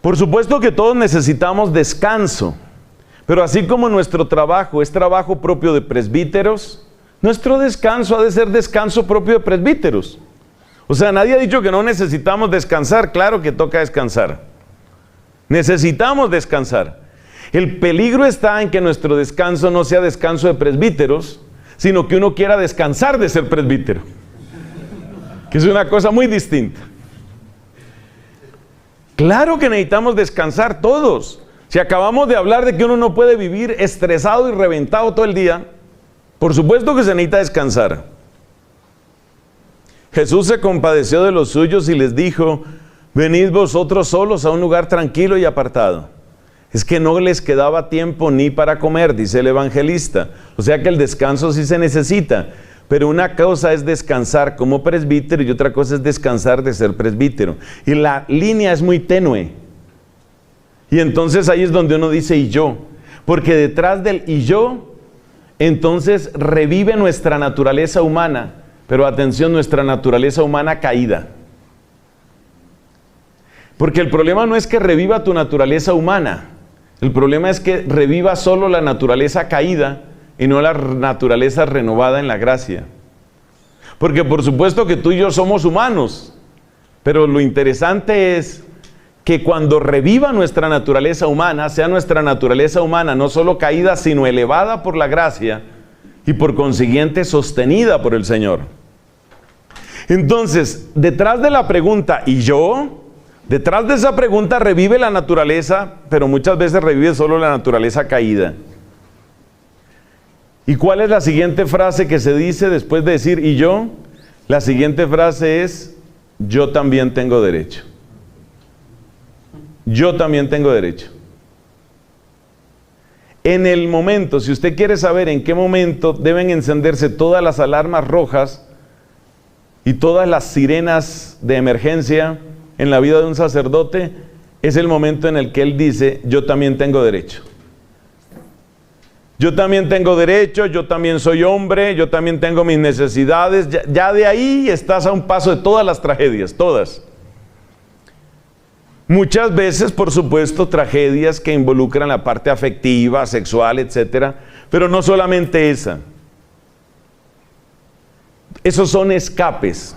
Por supuesto que todos necesitamos descanso, pero así como nuestro trabajo es trabajo propio de presbíteros, nuestro descanso ha de ser descanso propio de presbíteros. O sea, nadie ha dicho que no necesitamos descansar. Claro que toca descansar. Necesitamos descansar. El peligro está en que nuestro descanso no sea descanso de presbíteros, sino que uno quiera descansar de ser presbítero, que es una cosa muy distinta. Claro que necesitamos descansar todos. Si acabamos de hablar de que uno no puede vivir estresado y reventado todo el día, por supuesto que se necesita descansar. Jesús se compadeció de los suyos y les dijo: venid vosotros solos a un lugar tranquilo y apartado. Es que no les quedaba tiempo ni para comer, dice el evangelista. O sea que el descanso sí se necesita. Pero una cosa es descansar como presbítero y otra cosa es descansar de ser presbítero. Y la línea es muy tenue. Y entonces ahí es donde uno dice y yo. Porque detrás del y yo, entonces revive nuestra naturaleza humana. Pero atención, nuestra naturaleza humana caída. Porque el problema no es que reviva tu naturaleza humana. El problema es que reviva solo la naturaleza caída y no la naturaleza renovada en la gracia. Porque por supuesto que tú y yo somos humanos, pero lo interesante es que cuando reviva nuestra naturaleza humana, sea nuestra naturaleza humana no solo caída, sino elevada por la gracia y por consiguiente sostenida por el Señor. Entonces, detrás de la pregunta ¿y yo? Detrás de esa pregunta revive la naturaleza, pero muchas veces revive solo la naturaleza caída. ¿Y cuál es la siguiente frase que se dice después de decir ¿y yo? La siguiente frase es: yo también tengo derecho. Yo también tengo derecho. En el momento, si usted quiere saber en qué momento deben encenderse todas las alarmas rojas y todas las sirenas de emergencia en la vida de un sacerdote, es el momento en el que él dice: yo también tengo derecho. Yo también tengo derecho, yo también soy hombre, yo también tengo mis necesidades. Ya de ahí estás a un paso de todas las tragedias, todas. Muchas veces, por supuesto, tragedias que involucran la parte afectiva, sexual, etcétera, pero no solamente esa. Esos son escapes.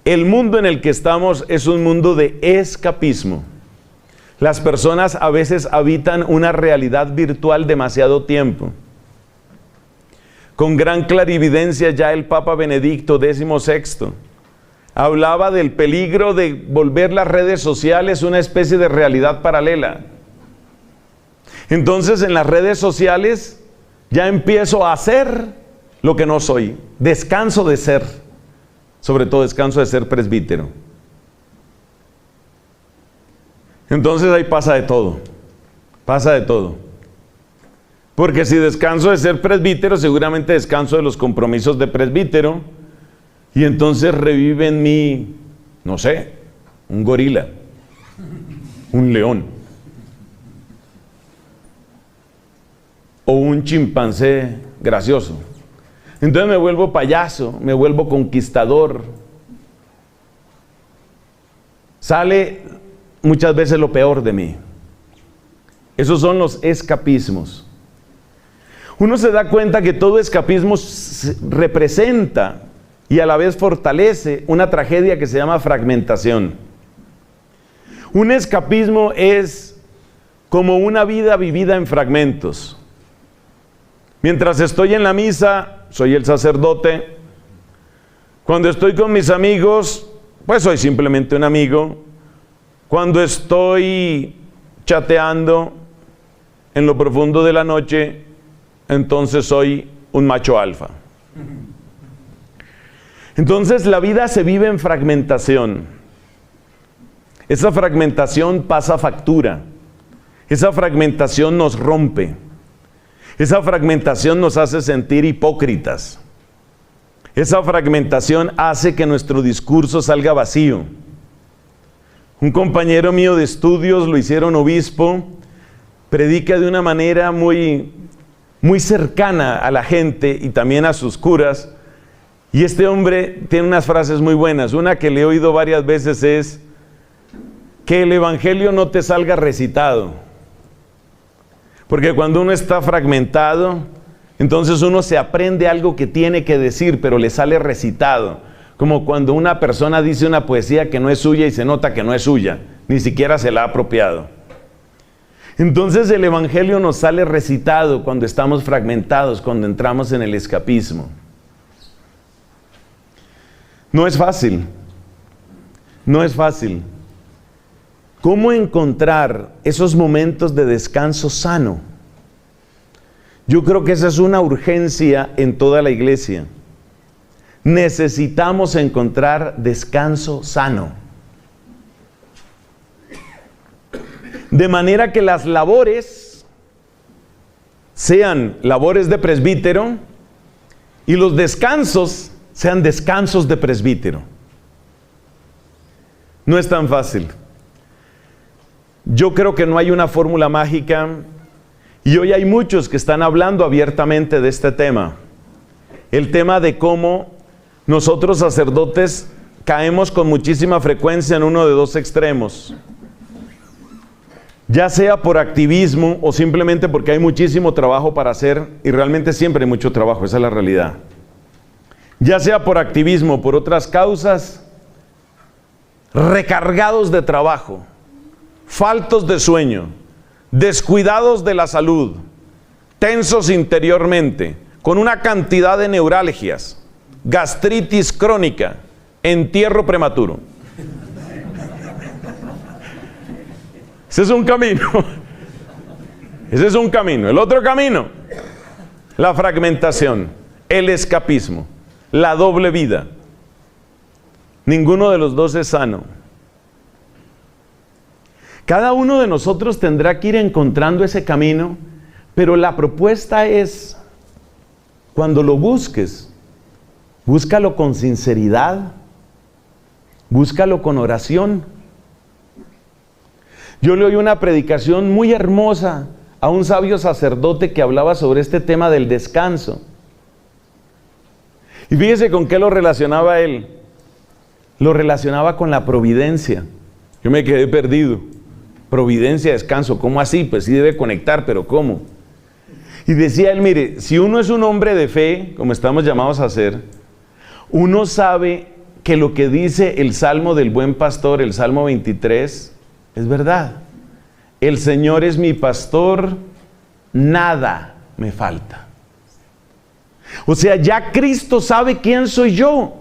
El mundo en el que estamos es un mundo de escapismo. Las personas a veces habitan una realidad virtual demasiado tiempo. Con gran clarividencia ya el Papa Benedicto XVI hablaba del peligro de volver las redes sociales una especie de realidad paralela. Entonces en las redes sociales ya empiezo a ser lo que no soy. Descanso de ser. Sobre todo descanso de ser presbítero. Entonces ahí pasa de todo. Pasa de todo. Porque si descanso de ser presbítero, seguramente descanso de los compromisos de presbítero. Y entonces revive en mí, no sé, un gorila, un león, o un chimpancé gracioso. Entonces me vuelvo payaso, me vuelvo conquistador. Sale muchas veces lo peor de mí. Esos son los escapismos. Uno se da cuenta que todo escapismo representa y a la vez fortalece una tragedia que se llama fragmentación. Un escapismo es como una vida vivida en fragmentos. Mientras estoy en la misa, soy el sacerdote. Cuando estoy con mis amigos, pues soy simplemente un amigo. Cuando estoy chateando en lo profundo de la noche, entonces soy un macho alfa. Entonces la vida se vive en fragmentación. Esa fragmentación pasa factura. Esa fragmentación nos rompe. Esa fragmentación nos hace sentir hipócritas. Esa fragmentación hace que nuestro discurso salga vacío. Un compañero mío de estudios, lo hicieron obispo, predica de una manera muy cercana a la gente y también a sus curas. Y este hombre tiene unas frases muy buenas. Una que le he oído varias veces es: que el evangelio no te salga recitado. Porque cuando uno está fragmentado, entonces uno se aprende algo que tiene que decir, pero le sale recitado. Como cuando una persona dice una poesía que no es suya y se nota que no es suya, ni siquiera se la ha apropiado. Entonces el evangelio nos sale recitado cuando estamos fragmentados, cuando entramos en el escapismo. No es fácil. No es fácil. ¿Cómo encontrar esos momentos de descanso sano? Yo creo que esa es una urgencia en toda la iglesia. Necesitamos encontrar descanso sano. De manera que las labores sean labores de presbítero y los descansos sean descansos de presbítero. No es tan fácil. Yo creo que no hay una fórmula mágica y hoy hay muchos que están hablando abiertamente de este tema. El tema de cómo nosotros sacerdotes caemos con muchísima frecuencia en uno de dos extremos. Ya sea por activismo o simplemente porque hay muchísimo trabajo para hacer, y realmente siempre hay mucho trabajo, esa es la realidad. Ya sea por activismo o por otras causas, recargados de trabajo, faltos de sueño, descuidados de la salud, tensos interiormente, con una cantidad de neuralgias, gastritis crónica, entierro prematuro. Ese es un camino. Ese es un camino. El otro camino, la fragmentación, el escapismo, la doble vida. Ninguno de los dos es sano. Cada uno de nosotros tendrá que ir encontrando ese camino, pero la propuesta es, cuando lo busques, búscalo con sinceridad, búscalo con oración. Yo le oí una predicación muy hermosa a un sabio sacerdote que hablaba sobre este tema del descanso. Y fíjese con qué lo relacionaba él. Lo relacionaba con la providencia. Yo me quedé perdido. Providencia, descanso, ¿cómo así? Pues sí debe conectar, pero ¿cómo? Y decía él, mire, si uno es un hombre de fe, como estamos llamados a ser, uno sabe que lo que dice el Salmo del Buen Pastor, el Salmo 23, es verdad. El Señor es mi pastor, nada me falta. O sea, ya Cristo sabe quién soy yo.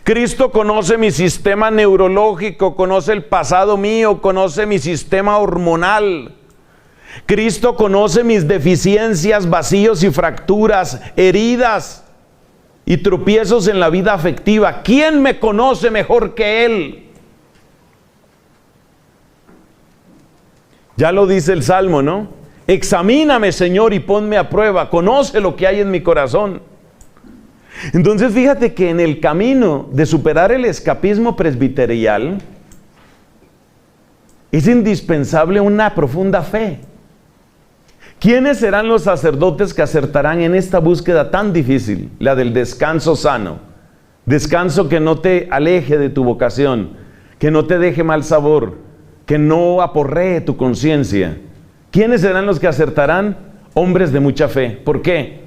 Cristo conoce mi sistema neurológico, conoce el pasado mío, conoce mi sistema hormonal. Cristo conoce mis deficiencias, vacíos y fracturas, heridas y tropiezos en la vida afectiva. ¿Quién me conoce mejor que Él? Ya lo dice el Salmo, ¿no? Examíname, Señor, y ponme a prueba. Conoce lo que hay en mi corazón. Entonces, fíjate que en el camino de superar el escapismo presbiterial, es indispensable una profunda fe. ¿Quiénes serán los sacerdotes que acertarán en esta búsqueda tan difícil? La del descanso sano. Descanso que no te aleje de tu vocación, que no te deje mal sabor, que no aporree tu conciencia. ¿Quiénes serán los que acertarán? Hombres de mucha fe. ¿Por qué?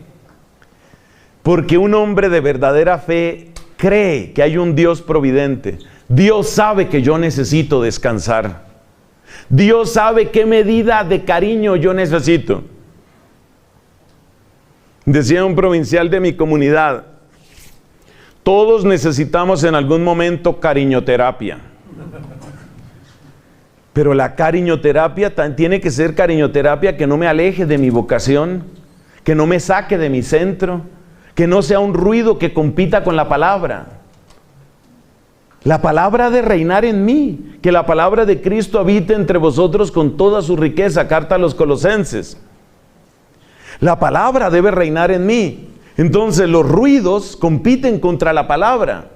Porque un hombre de verdadera fe cree que hay un Dios providente. Dios sabe que yo necesito descansar. Dios sabe qué medida de cariño yo necesito. Decía un provincial de mi comunidad, todos necesitamos en algún momento cariñoterapia. Pero la cariñoterapia tiene que ser cariñoterapia que no me aleje de mi vocación, que no me saque de mi centro, que no sea un ruido que compita con la palabra. La palabra ha de reinar en mí, que la palabra de Cristo habite entre vosotros con toda su riqueza, carta a los Colosenses. La palabra debe reinar en mí. Entonces los ruidos compiten contra la palabra.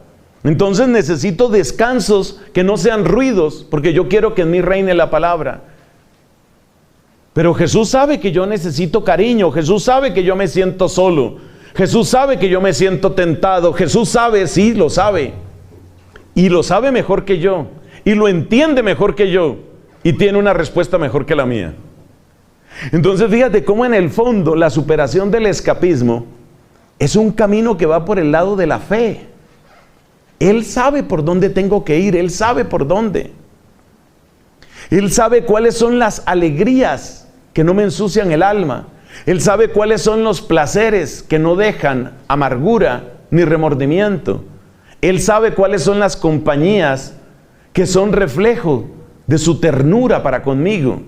Entonces necesito descansos que no sean ruidos, porque yo quiero que en mí reine la palabra. Pero Jesús sabe que yo necesito cariño, Jesús sabe que yo me siento solo, Jesús sabe que yo me siento tentado, Jesús sabe, sí, lo sabe. Y lo sabe mejor que yo. y lo entiende mejor que yo y tiene una respuesta mejor que la mía. Entonces fíjate cómo en el fondo la superación del escapismo es un camino que va por el lado de la fe. Él sabe por dónde tengo que ir, Él sabe por dónde. Él sabe cuáles son las alegrías que no me ensucian el alma. Él sabe cuáles son los placeres que no dejan amargura ni remordimiento. Él sabe cuáles son las compañías que son reflejo de su ternura para conmigo.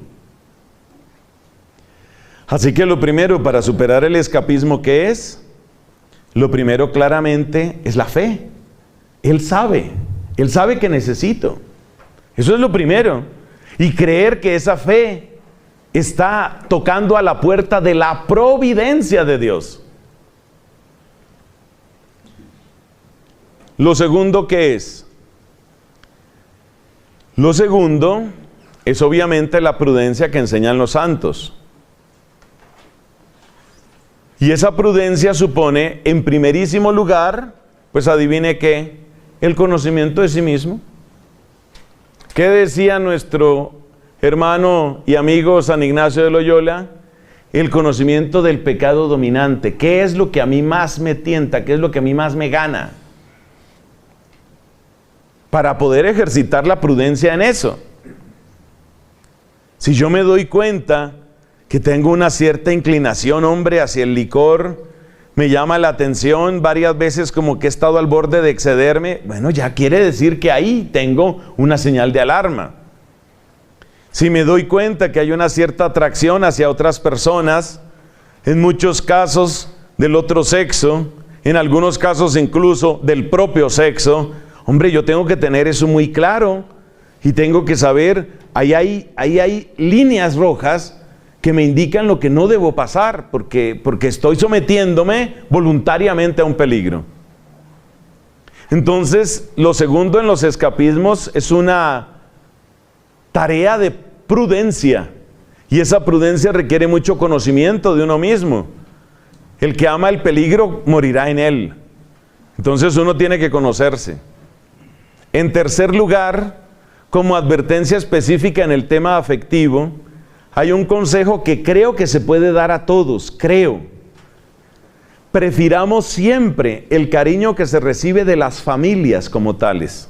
Así que lo primero para superar el escapismo, ¿qué es? Lo primero claramente es la fe. Él sabe que necesito. Eso es lo primero. Y creer que esa fe está tocando a la puerta de la providencia de Dios. Lo segundo, ¿qué es? Lo segundo es obviamente la prudencia que enseñan los santos. Y esa prudencia supone, en primerísimo lugar, pues adivine qué, el conocimiento de sí mismo. ¿Qué decía nuestro hermano y amigo San Ignacio de Loyola? El conocimiento del pecado dominante. ¿Qué es lo que a mí más me tienta? ¿Qué es lo que a mí más me gana? Para poder ejercitar la prudencia en eso. Si yo me doy cuenta que tengo una cierta inclinación, hombre, hacia el licor, me llama la atención varias veces como que he estado al borde de excederme, bueno, ya quiere decir que ahí tengo una señal de alarma. Si me doy cuenta que hay una cierta atracción hacia otras personas, en muchos casos del otro sexo, en algunos casos incluso del propio sexo, hombre, yo tengo que tener eso muy claro y tengo que saber, ahí hay líneas rojas que me indican lo que no debo pasar, porque estoy sometiéndome voluntariamente a un peligro. Entonces, lo segundo en los escapismos es una tarea de prudencia, y esa prudencia requiere mucho conocimiento de uno mismo. El que ama el peligro morirá en él. Entonces uno tiene que conocerse. En tercer lugar, como advertencia específica en el tema afectivo, hay un consejo que creo que se puede dar a todos, creo. Prefiramos siempre el cariño que se recibe de las familias como tales.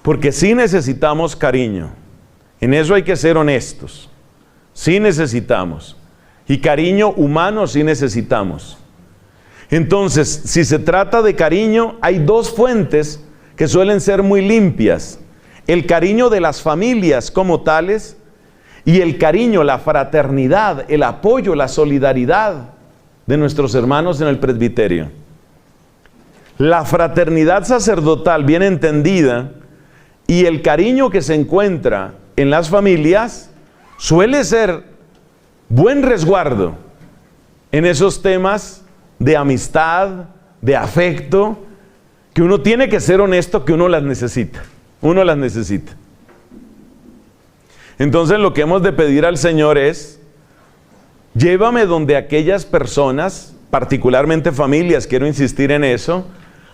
Porque sí necesitamos cariño. En eso hay que ser honestos. Sí necesitamos. Y cariño humano sí necesitamos. Entonces, si se trata de cariño, hay dos fuentes que suelen ser muy limpias. El cariño de las familias como tales y el cariño, la fraternidad, el apoyo, la solidaridad de nuestros hermanos en el presbiterio. La fraternidad sacerdotal bien entendida y el cariño que se encuentra en las familias suele ser buen resguardo en esos temas de amistad, de afecto, que uno tiene que ser honesto que uno las necesita. Uno las necesita. Entonces lo que hemos de pedir al Señor es, llévame donde aquellas personas, particularmente familias, quiero insistir en eso,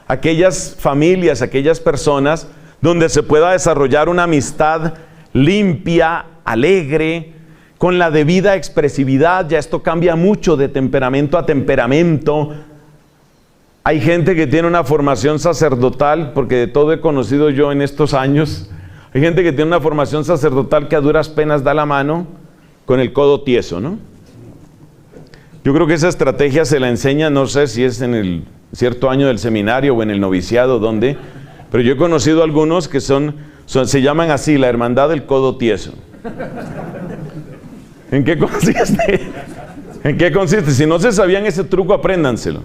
aquellas familias, aquellas personas donde se pueda desarrollar una amistad limpia, alegre, con la debida expresividad. Ya esto cambia mucho de temperamento a temperamento. Hay gente que tiene una formación sacerdotal, porque de todo he conocido yo en estos años. Hay gente que tiene una formación sacerdotal que a duras penas da la mano con el codo tieso, ¿no? Yo creo que esa estrategia se la enseña, no sé si es en el cierto año del seminario o en el noviciado, ¿dónde? Pero yo he conocido algunos que se llaman así, la hermandad del codo tieso. ¿En qué consiste? ¿En qué consiste? Si no se sabían ese truco, apréndanselo.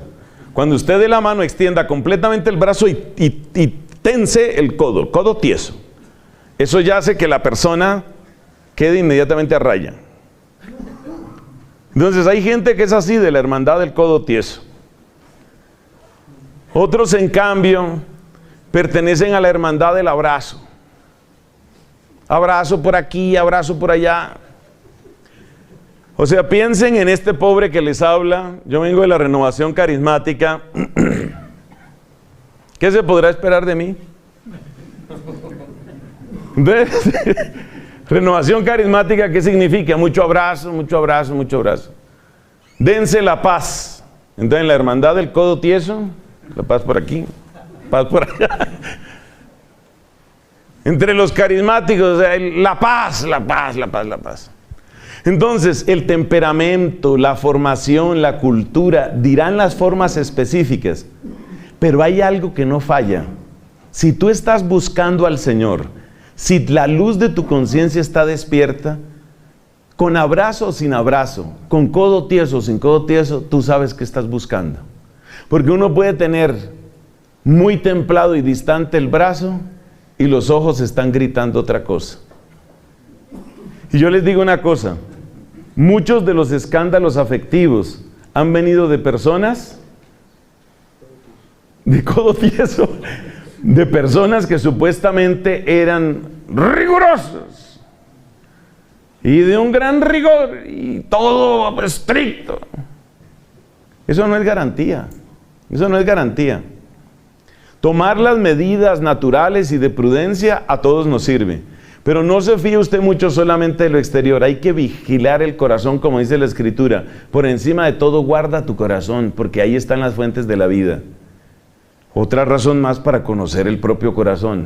Cuando usted de la mano extienda completamente el brazo y tense el codo tieso. Eso ya hace que la persona quede inmediatamente a raya. Entonces hay gente que es así, de la hermandad del codo tieso. Otros, en cambio, pertenecen a la hermandad del abrazo. Abrazo por aquí, abrazo por allá. O sea, piensen en este pobre que les habla. Yo vengo de la Renovación Carismática. ¿Qué se podrá esperar de mí? Entonces, renovación carismática, ¿qué significa? Mucho abrazo, mucho abrazo, mucho abrazo. Dense la paz. Entonces, en la hermandad del codo tieso, la paz por aquí, paz por allá. Entre los carismáticos, la paz, la paz, la paz, la paz. Entonces, el temperamento, la formación, la cultura dirán las formas específicas, pero hay algo que no falla. Si tú estás buscando al Señor, si la luz de tu conciencia está despierta, con abrazo o sin abrazo, con codo tieso o sin codo tieso, tú sabes qué estás buscando. Porque uno puede tener muy templado y distante el brazo y los ojos están gritando otra cosa. Y yo les digo una cosa, muchos de los escándalos afectivos han venido de personas de codo tieso, de personas que supuestamente eran rigurosos y de un gran rigor y todo estricto. Eso no es garantía, eso no es garantía. Tomar las medidas naturales y de prudencia a todos nos sirve. Pero no se fíe usted mucho solamente de lo exterior. Hay que vigilar el corazón, como dice la Escritura. Por encima de todo, guarda tu corazón, porque ahí están las fuentes de la vida. Otra razón más para conocer el propio corazón.